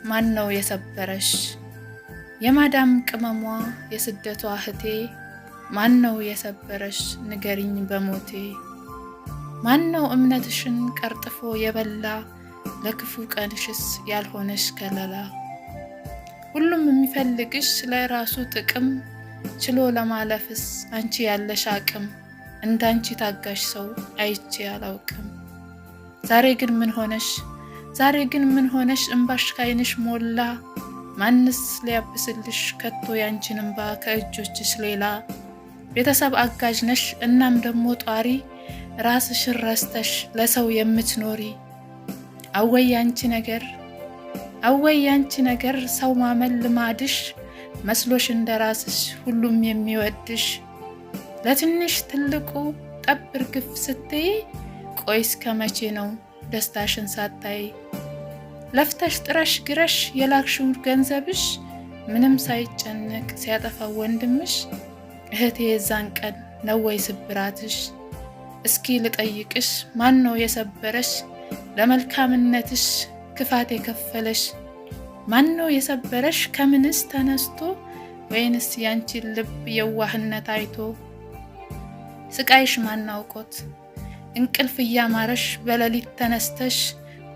ማን ነው የሰበረሽ? የማዳም ቅመሟ የስደቷ እህቴ ማን ነው የሰበረሽ? ንገሪኝ በሞቴ። ማን ነው እምነትሽን ቀርጥፎ የበላ ለክፉ ቀንሽስ ያልሆነሽ ከለላ? ሁሉም የሚፈልግሽ ለራሱ ጥቅም ችሎ ለማለፍስ አንቺ ያለሽ አቅም እንዳንቺ ታጋሽ ሰው አይቼ አላውቅም። ዛሬ ግን ምን ሆነሽ እንባሽ ካይንሽ ሞላ? ማንስ ሊያብስልሽ ከቶ ያንቺን እንባ ከእጆችሽ ሌላ? ቤተሰብ አጋዥ ነሽ እናም ደግሞ ጧሪ ራስሽን ረስተሽ ለሰው የምትኖሪ። አወይ ያንቺ ነገር ሰው ማመን ልማድሽ መስሎሽ እንደራስሽ ሁሉም የሚወድሽ። ለትንሽ ትልቁ ጠብ እርግፍ ስትይ ቆይ እስከ መቼ ነው ደስታሽን ሳታይ? ለፍተሽ ጥረሽ ግረሽ የላክሽው ገንዘብሽ ምንም ሳይጨነቅ ሲያጠፋው ወንድምሽ። እህቴ የዛን ቀን ነው ወይ ስብራትሽ? እስኪ ልጠይቅሽ ማን ነው የሰበረሽ? ለመልካምነትሽ ክፋት የከፈለሽ ማን ነው የሰበረሽ? ከምንስ ተነስቶ ወይንስ ያንቺን ልብ የዋህነት አይቶ? ስቃይሽ ማን አውቆት እንቅልፍ እያማረሽ በሌሊት ተነስተሽ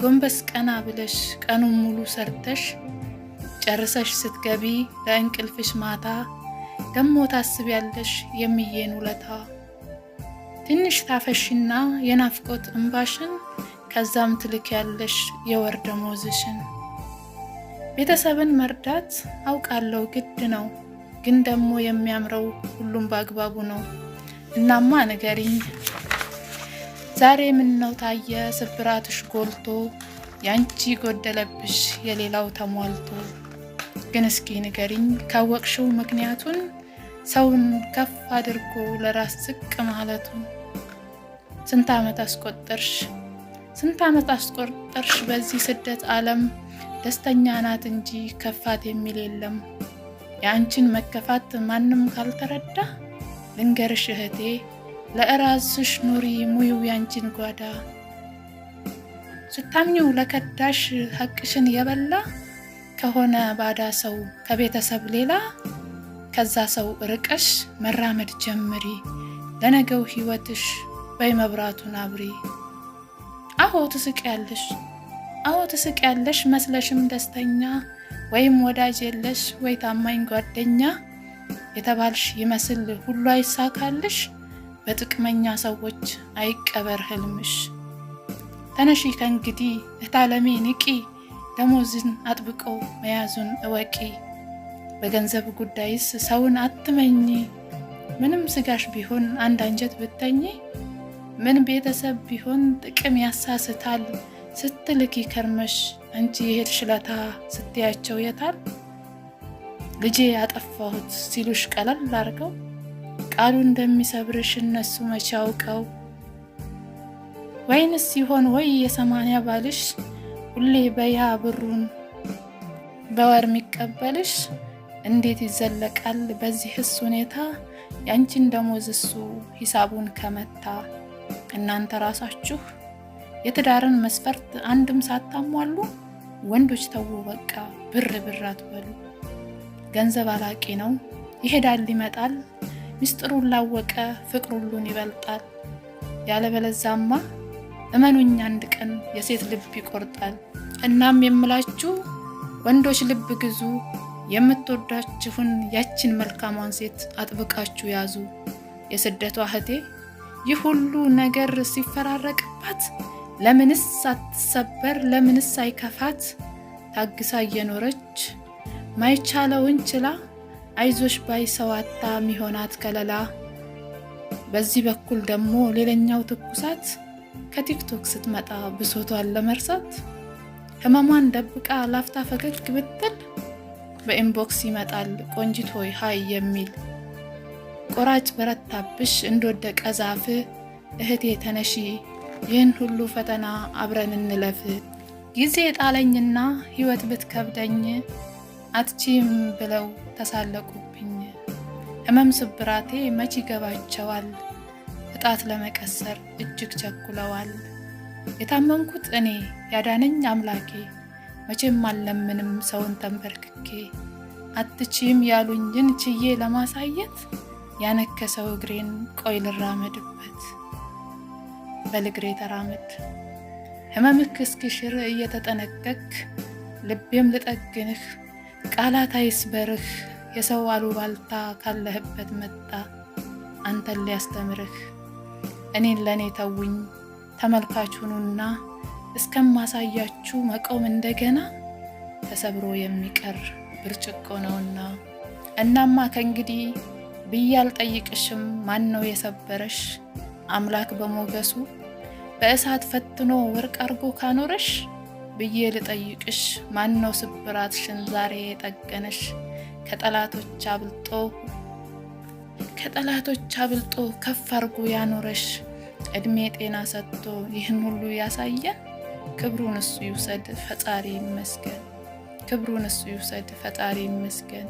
ጎንበስ ቀና ብለሽ ቀኑን ሙሉ ሰርተሽ ጨርሰሽ ስትገቢ ለእንቅልፍሽ ማታ ደሞ ታስቢያለሽ የሚዬን ውለታ። ትንሽ ታፈሽና የናፍቆት እንባሽን ከዛም ትልኪያለሽ የወር ደመወዝሽን። ቤተሰብን መርዳት አውቃለሁ ግድ ነው፣ ግን ደግሞ የሚያምረው ሁሉም በአግባቡ ነው። እናማ ንገሪኝ ዛሬ ምን ነው ታየ ስብራትሽ ጎልቶ? ያንቺ ጎደለብሽ የሌላው ተሟልቶ። ግን እስኪ ንገሪኝ ካወቅሽው ምክንያቱን ሰውን ከፍ አድርጎ ለራስ ዝቅ ማለቱን። ስንት ዓመት አስቆጠርሽ በዚህ ስደት ዓለም? ደስተኛ ናት እንጂ ከፋት የሚል የለም። የአንቺን መከፋት ማንም ካልተረዳ ልንገርሽ እህቴ ለእራስሽ ኑሪ ሙይው ያንቺን ጓዳ። ስታምኚው ለከዳሽ ሐቅሽን የበላ ከሆነ ባዳ ሰው ከቤተሰብ ሌላ ከዛ ሰው ርቀሽ መራመድ ጀምሪ። ለነገው ሕይወትሽ በይ መብራቱን አብሪ። አዎ ትስቂያለሽ መስለሽም ደስተኛ፣ ወይም ወዳጅ የለሽ ወይ ታማኝ ጓደኛ። የተባልሽ ይመስል ሁሉ አይሳካልሽ፣ በጥቅመኛ ሰዎች አይቀበር ህልምሽ። ተነሺ ከእንግዲህ እህታለሜ ንቂ፣ ደሞዝን አጥብቆ መያዙን እወቂ። በገንዘብ ጉዳይስ ሰውን አትመኝ፣ ምንም ስጋሽ ቢሆን አንድ አንጀት ብተኝ። ምን ቤተሰብ ቢሆን ጥቅም ያሳስታል፣ ስትልኪ ከርመሽ አንቺ የሄድሽ ለታ ስትያቸው የታል? ልጄ ያጠፋሁት ሲሉሽ ቀለል አርገው ቃሉ እንደሚሰብርሽ እነሱ መቼ አውቀው? ወይንስ ሲሆን ወይ የ80 ባልሽ ሁሌ በያ ብሩን በወር የሚቀበልሽ? እንዴት ይዘለቃል በዚህስ ሁኔታ ያንቺን ደሞዝ እሱ ሂሳቡን ከመታ? እናንተ ራሳችሁ የትዳርን መስፈርት አንድም ሳታሟሉ ወንዶች ተው በቃ ብር አትበሉ። ገንዘብ አላቂ ነው ይሄዳል ይመጣል፣ ሚስጥሩን ላወቀ ፍቅር ሁሉን ይበልጣል። ያለበለዛማ እመኑኝ አንድ ቀን የሴት ልብ ይቆርጣል። እናም የምላችሁ ወንዶች ልብ ግዙ፣ የምትወዳችሁን ያችን መልካሟን ሴት አጥብቃችሁ ያዙ። የስደቷ እህቴ ይህ ሁሉ ነገር ሲፈራረቅባት ለምንስ አትሰበር? ለምንስ አይከፋት? ታግሳ እየኖረች ማይቻለውን ችላ አይዞሽ ባይ ሰዋታ ሚሆናት ከለላ። በዚህ በኩል ደግሞ ሌላኛው ትኩሳት ከቲክቶክ ስትመጣ ብሶቷን ለመርሳት ህመሟን ደብቃ ላፍታ ፈገግ ብትል በኢንቦክስ ይመጣል ቆንጂት ሆይ ሃይ የሚል። ቆራጭ በረታብሽ እንደወደቀ ዛፍ እህቴ ተነሺ፣ ይህን ሁሉ ፈተና አብረን እንለፍ። ጊዜ ጣለኝና ህይወት ብትከብደኝ አትቺም ብለው ተሳለቁብኝ። ህመም ስብራቴ መች ይገባቸዋል፣ እጣት ለመቀሰር እጅግ ቸኩለዋል። የታመንኩት እኔ ያዳነኝ አምላኬ መቼም አልለምንም ሰውን ተንበርክኬ አትችይም ያሉኝን ችዬ ለማሳየት ያነከሰው እግሬን ቆይ ልራመድበት። በል እግሬ ተራመድ ህመምክ እስኪሽር እየተጠነቀክ ልቤም ልጠግንህ ቃላት አይስበርህ የሰው አሉባልታ ካለህበት መጣ አንተን ሊያስተምርህ። እኔን ለኔ ተውኝ ተመልካቹኑና እስከማሳያችሁ መቆም እንደገና ተሰብሮ የሚቀር ብርጭቆ ነውና። እናማ ከእንግዲህ ብዬ አልጠይቅሽም ማን ነው የሰበረሽ አምላክ በሞገሱ በእሳት ፈትኖ ወርቅ አርጎ ካኖረሽ ብዬ ልጠይቅሽ ማን ነው ስብራትሽን ዛሬ የጠገነሽ ከጠላቶች አብልጦ ከፍ አርጎ ያኖረሽ እድሜ ጤና ሰጥቶ ይህን ሁሉ ያሳየን ክብሩን እሱ ይውሰድ ፈጣሪ ይመስገን።